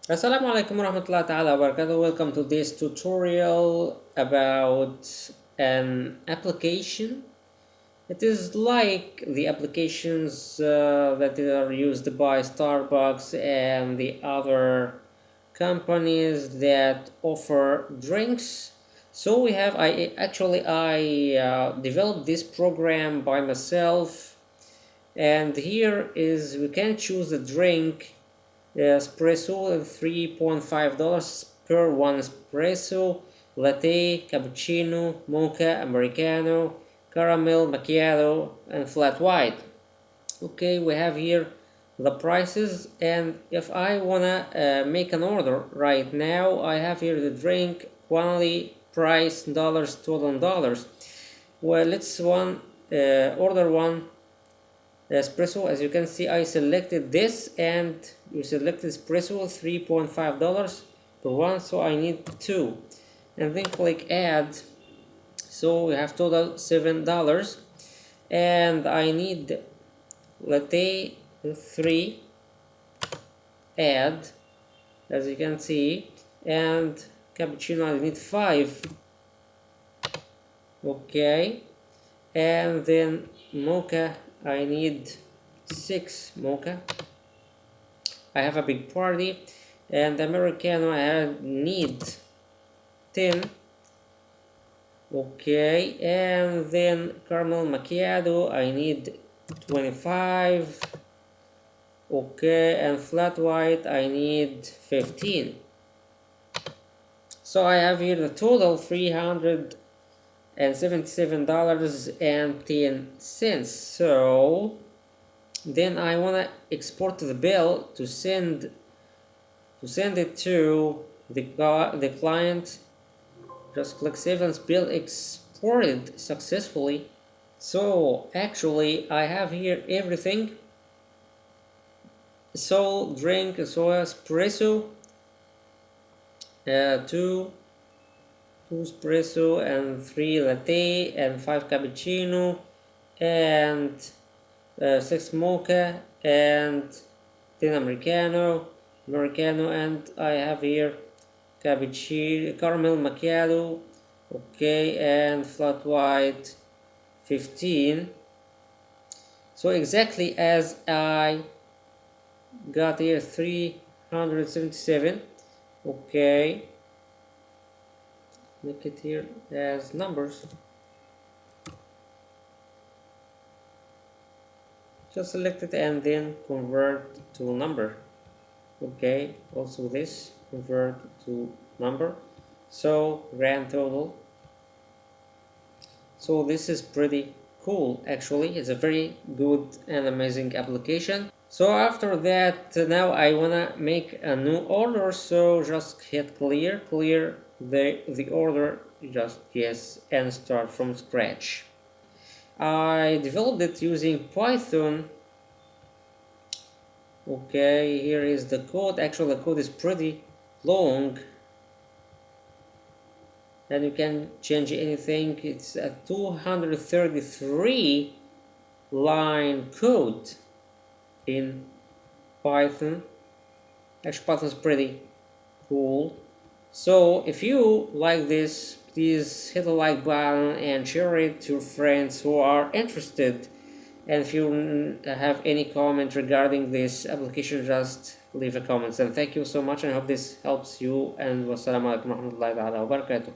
Assalamu alaikum warahmatullahi ta'ala wabarakatuh. Welcome to this tutorial about an application. It is like the applications that are used by Starbucks and the other companies that offer drinks. So I developed this program by myself, and here is we can choose a drink. Espresso $3.5 per one espresso, latte, cappuccino, mocha, americano, caramel, macchiato, and flat white. Okay, we have here the prices, and if I wanna make an order right now, I have here the drink, quantity, price, dollars, total in dollars. Well, let's order one espresso. As you can see, I selected this, and you selected espresso $3.5 per one, so I need two, and then click add. So we have total $7, and I need latte 3, add, as you can see, and cappuccino I need 5. Okay, and then mocha I need 6 mocha. I have a big party. And americano I need 10. Okay, and then caramel macchiato I need 25. Okay, and flat white I need 15. So I have here the total $377.10. So then I want to export the bill to send it to the client. Just click save, and bill exported successfully. So actually I have here everything. So drink, so espresso, 2 espresso, and 3 latte, and 5 cappuccino, and 6 mocha, and 10 americano, and I have here cappuccino, caramel macchiato, okay, and flat white 15. So exactly as I got here 377. Okay, make it here as numbers. Just select it and then convert to number. Okay, also this convert to number. So grand total. So this is pretty cool. Actually, it's a very good and amazing application. So after that, now I wanna make a new order. So just hit clear the order, just yes, and start from scratch. I developed it using Python. Okay, here is the code. Actually, the code is pretty long, and you can change anything. It's a 233 line code in Python. Actually, Python is pretty cool. So if you like this, please hit the like button and share it to friends who are interested. And if you have any comment regarding this application, just leave a comment. And thank you so much, and I hope this helps you. And wassalamu alaikum warahmatullahi wabarakatuh.